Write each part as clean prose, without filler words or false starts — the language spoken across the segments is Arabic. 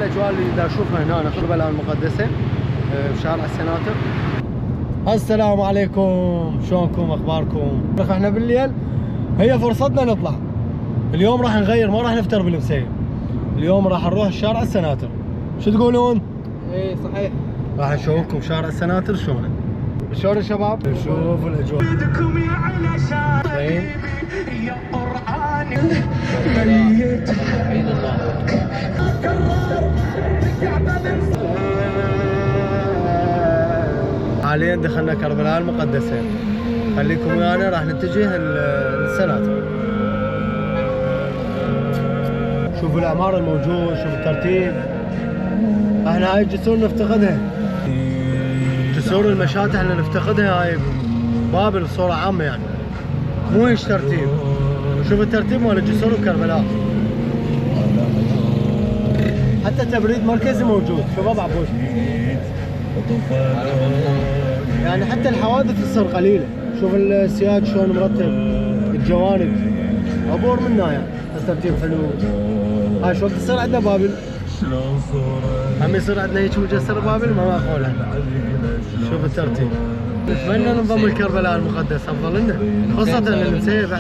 الاجواء اللي دا اشوفها هنا في كربلاء المقدسه في شارع السناتر. السلام عليكم، شلونكم اخباركم؟ احنا بالليل هي فرصتنا نطلع اليوم، راح نغير، ما راح نفطر بالمسيب اليوم، راح نروح شارع السناتر. شو تقولون؟ ايه صحيح، راح نشوفكم شارع السناتر شلونه. شلون يا شباب؟ نشوف الاجواء. زين يا قرآن حاليا دخلنا كربلاء المقدسة، خليكم ويانا راح نتجه للسناتر. شوفوا الأعمار الموجود، شوفوا الترتيب. احنا هاي الجسور نفتقدها، جسور المشاتح احنا نفتقدها هاي بابل بصورة عامة يعني، مو هيش ترتيب. شوف الترتيب مال الجسور بكربلاء، حتى تبريد مركزي موجود. شوف ابو عبوش، يعني حتى الحوادث تصير قليله. شوف السياج شلون مرتب، الجوانب عبور منا يعني، الترتيب حلو. هاي شو وقت يصير عندنا بابل، هم يصير عندنا هيك مجسر بابل ما اقولها. شوف الترتيب. نتمنى ننضم لكربلاء المقدس، افضل لنا، خاصة اللي نسيب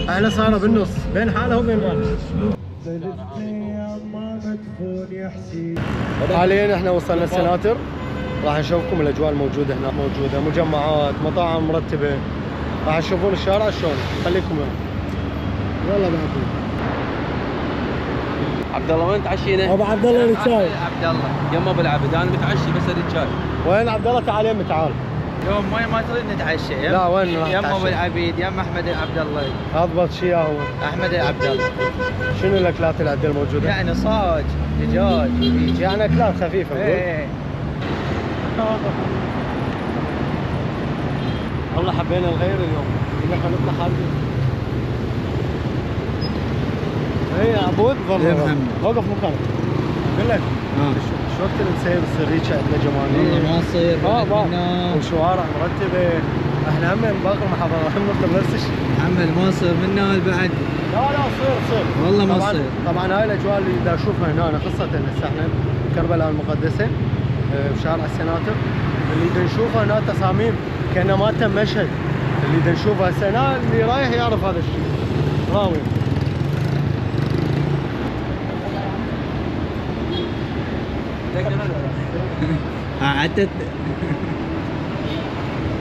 احنا صارنا بالنص بين حاله وبين ماله. حاليا احنا وصلنا السناتر، راح نشوفكم الاجواء الموجوده هنا، موجوده مجمعات، مطاعم مرتبه، راح تشوفون الشارع شلون. خليكم يلا بعدين. عبد الله وين تعشينا؟ ابو عبد الله الشاي. عبد الله يما ابو العبد، انا متعشي بس اريد شاي. وين عبد الله؟ تعال يمي تعال. اليوم ما تريد نتعشى؟ لا وين راح يما ابو العبيد، يما احمد عبد الله. اضبط شيء هو احمد عبد الله. شنو الاكلات اللي عندنا الموجوده؟ يعني صاج، دجاج، يعني اكلات خفيفه. ايه والله حبينا نغير اليوم، قلنا خلينا نطلع خارج. اي يا عبود وقف مكانك. اقول لك شو وقت اللي نسيب السريشه عندنا جماليه ما تصير وشوارع مرتبه. احنا هم باقي المحافظات هم نطلب نفس الشيء. محمد ما يصير منا بعد. لا تصير والله ما تصير. طبعا هاي الاجواء اللي دا اشوفها هنا خاصه هسه احنا كربلاء المقدسه بشارع السناتر، اللي دا نشوفه هنا تصاميم كانه ما تم مشهد. اللي دا نشوفه هسه هنا اللي رايح يعرف هذا الشيء راوي. عدت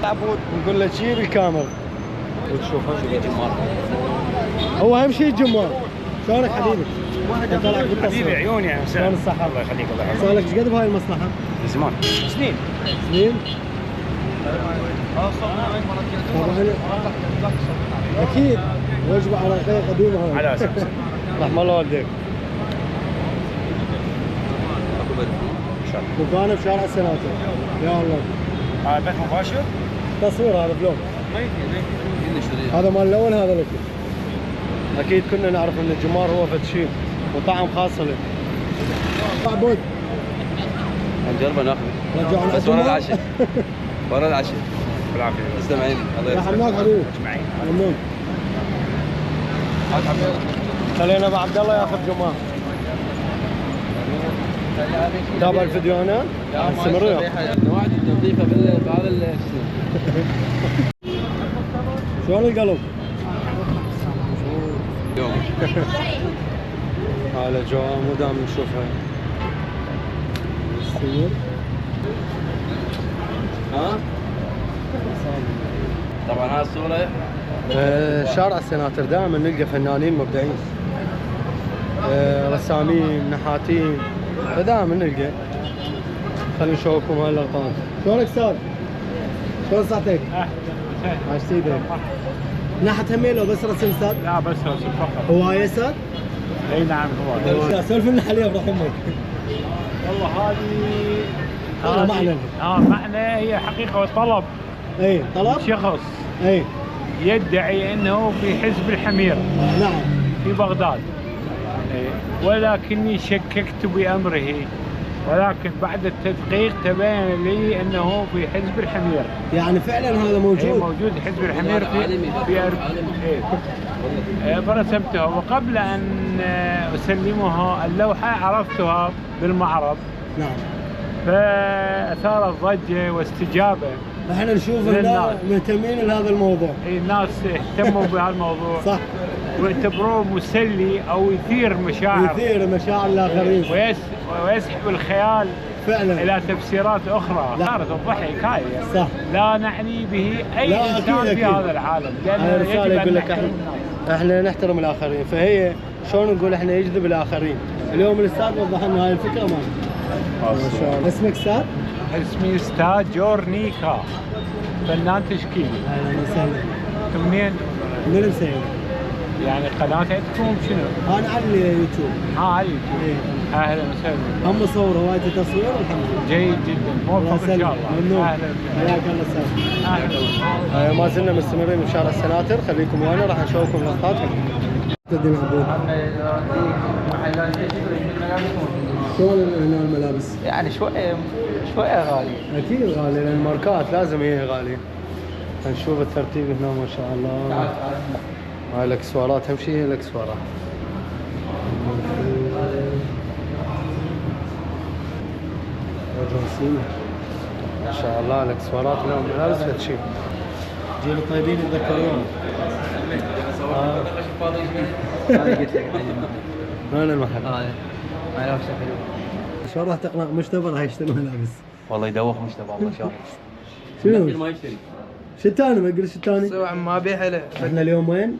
عبود نقول له شيل الكاميرا وتشوفه. جمار هو اهم شيء الجمار. شلونك حبيبي؟ حبيبي عيوني يا شلون الصحة؟ الله يخليك. الله يحفظك. صار لك ايش قد بهاي المصلحة؟ زمان سنين. طبعا اكيد وجبة عراقية قديمة هاي. على اساس رحم الله والديك. مكانه بشارع السناتر. يا الله. هذا بث مباشر؟ تصوير هذا فلوج. هذا مال الاول، هذا لك. اكيد كنا نعرف ان الجمار هو فد شيء وطعم خاص له. عبود نجربه ناخذ رجعنا بس ورا العشاء. ورا العشاء بالعافيه. تسلم عيني، الله يا يسلمك. حماك حبيبي. اجمعين. ممنون. خلينا ابو عبد الله ياخذ جمار. تابع الفيديو انا؟ استمر وياك. نوعد التنظيفه بهذا شلون القلب؟ اليوم هاي الاجواء مو دام نشوفها. السير ها؟ طبعا هاي الصوره شارع السناتر دائما نلقى فنانين مبدعين، رسامين، نحاتين، فدائما نلقى. خلينا نشوفكم هاي اللقطات. شلونك استاذ؟ شلون صحتك؟ عاش سيدك. نحت همين لو بس رسم استاذ؟ لا بس رسم فقط. هواية استاذ؟ اي نعم هو. سولف لنا عليها برحم امك. والله هذه معنى. معنى هي حقيقه وطلب. اي طلب؟ شخص اي يدعي انه في حزب الحمير نعم في بغداد، ولكني شككت بامره ولكن بعد التدقيق تبين لي انه في حزب الحمير. يعني فعلا هذا موجود؟ اي موجود حزب الحمير في فرسمته، وقبل ان اسلمها اللوحه عرفتها بالمعرض. نعم. فاثارت ضجه واستجابه. احنا نشوف الناس مهتمين لهذا الموضوع. اي الناس اهتموا بهالموضوع. صح. واعتبروه مسلي او يثير مشاعر. يثير مشاعر الاخرين. ويسحب الخيال فعلا الى تفسيرات اخرى. صارت الضحك هاي. صح. لا نعني به اي انسان في هذا العالم، لان يجب يقول ان لك احنا نحترم الاخرين، فهي شلون نقول احنا يجذب الاخرين. اليوم الاستاذ وضح لنا هاي الفكره ما شاء الله. اسمك استاذ؟ اسمي استاذ جورنيكا، فنان تشكيلي. اهلا وسهلا. منين؟ من المسير. يعني قناتكم شنو؟ انا على اليوتيوب. على اليوتيوب. إيه. اهلا وسهلا. هم صور هوايه تصوير والحمد لله. جيد جدا، موفق ان شاء الله. ممنون. اهلا حياك الله استاذ. اهلا. ما زلنا مستمرين بشارع السناتر، خليكم ويانا راح نشوفكم لقطاتهم. تدين عبود. شلون هنا الملابس؟ يعني شوية غالية. اكيد غالية لان الماركات لازم هي غالية. نشوف الترتيب هنا ما شاء الله. هاي الاكسسوارات اهم شيء هي الاكسسوارات. ما شاء الله الاكسسوارات هنا والملابس فتشي. جيل الطيبين يتذكرون. وين المحل؟ ملابس حلوة. شلون راح تقنع مجتبى راح يشتري ملابس؟ والله يدوخ مجتبى الله شاف. شنو؟ ما يشتري. شو الثاني ما تقول شو الثاني؟ سواء ما بيها له. احنا اليوم وين؟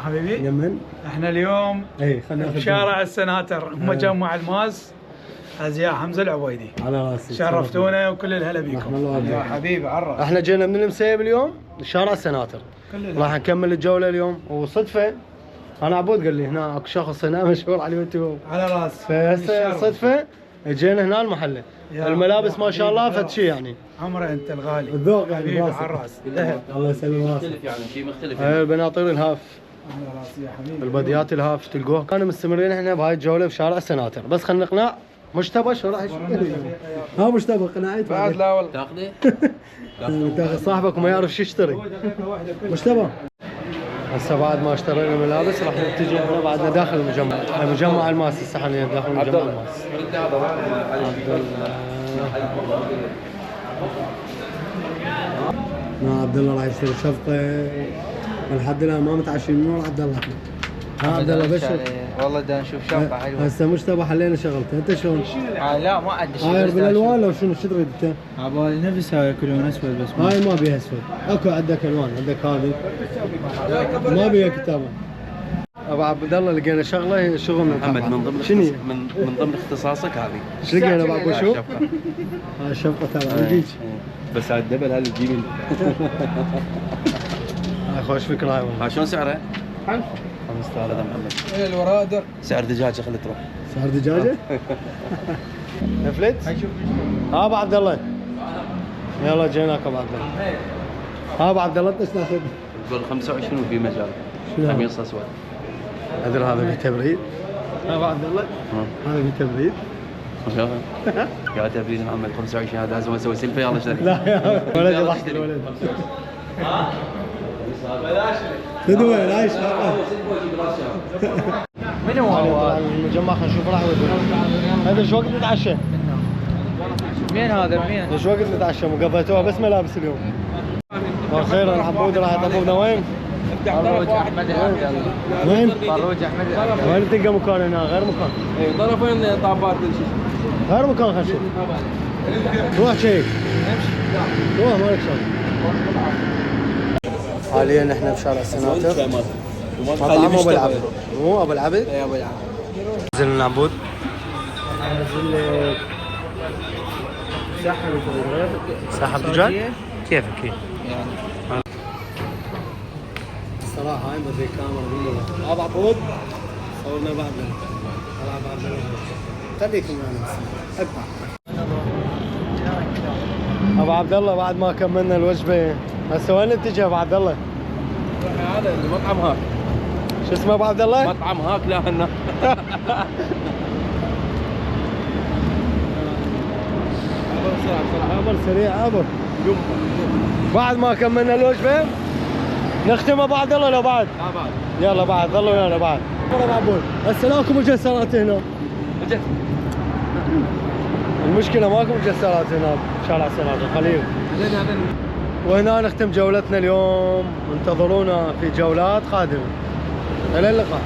حبيبي يمن؟ احنا اليوم اي خلينا ناخذ بشارع السناتر مجمع الماس ازياء حمزه العبيدي. على راسي. شرفتونا وكل الهلا بيكم. رحم الله والديك. يا حبيبي عرف. احنا جينا من المسيب اليوم شارع السناتر. كل الهلا. راح نكمل الجوله اليوم وصدفه انا عبود قال لي هنا اكو شخص هنا مشهور على اليوتيوب. على راسي. فهسه صدفه جينا هنا المحل. الملابس ما شاء الله فد شيء يعني. عمره انت الغالي. الذوق يعني حبيبي براسك. على راسي. الله يسلم راسك. مختلف يعني شيء مختلف. هاي البناطيل الهاف. على راسي يا حبيبي. البديات الهاف تلقوها. كانوا مستمرين احنا بهاي الجوله بشارع السناتر، بس خلينا نقنع مجتبى شو راح يشتري. ها مجتبى قناعيت بعد لا والله. تاخذه؟ تاخذ صاحبك وما يعرف شو يشتري. مجتبى هسه بعد ما اشترينا ملابس راح نتجه احنا بعدنا داخل المجمع، مجمع الماس هسه حاليا داخل مجمع الماس. عبد الله راح يشتري شفطه لحد الان ما متعشي من ورا عبد الله. ها عبد الله بشر. والله دا نشوف شنطة حلوة. هسه مجتبى حلينا شغلته، انت شلون؟ لا ما عندي شيء. هاي بالالوان لو شنو شو تريد انت؟ عبالي نفسها ياكلون اسود بس. هاي ما بيها اسود، اكو عندك الوان، عندك هذه ما بيها كتابه. ابو عبد الله لقينا شغله شغل من محمد من ضمن شنو؟ من ضمن اختصاصك هذه. ايش لقينا ابو عبد شو؟ الشبكة. هاي الشبكه تبع الجيج. بس هذا الدبل هذا الجيمي. هاي خوش فكره هاي والله. ها شلون سعره؟ 5000 هذا محمد. الوراء در. سعر دجاجه خلي تروح. سعر دجاجه؟ نفلت؟ ها ابو عبد الله يلا جيناك ابو عبد الله. ها ابو عبد الله انت ايش تاخذ؟ تقول 25 وفي مجال. شنو؟ قميص اسود. ادري هذا في تبريد. ها ابو عبد الله هذا في تبريد. يا تبريد محمد 25 هذا لازم اسوي سيلفي يلا اشتري. لا يا ولدي ضحك الولد. تدوي عايش من هو هذا؟ المجمع خلينا نشوف راح وين. هذا شو وقت نتعشى؟ مين هذا مين؟ شو وقت نتعشى مقضيتوها بس ملابس اليوم. خير العبود راح يطلبونا وين؟ فروج احمد العبد. وين؟ فروج احمد العبد. وين تلقى مكان هنا غير مكان؟ طرفين طابات غير مكان خلينا نشوف. روح شيك. روح مالك شغل. حاليا احنا بشارع السناتر. مطعم ابو العبد. مو ابو العبد؟ يا ابو العبد. نزل العبود. ساحب دجاج؟ كيفك هي؟ الصراحة هاي بدي كاميرا بالله. ابو عبود صورنا بعدنا. خليكم معنا ابقى. ابو عبد الله بعد ما كملنا الوجبة هسه وين نتجه ابو عبد الله؟ هذا المطعم هاك. شو اسمه ابو عبد الله؟ مطعم هاك لا هنا. عبر سريع عبر. بعد ما كملنا الوجبه نختمها بعد. يلا لو بعد بعد يلا بعد ظلوا ويانا بعد. مرة معبود هسه لاكو مجسرات هنا. اجت المشكلة ماكو مجسرات هنا شارع سنادق قليل. وهنا نختم جولتنا اليوم. انتظرونا في جولات قادمة. إلى اللقاء.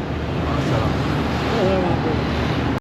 السلام. الله معكم.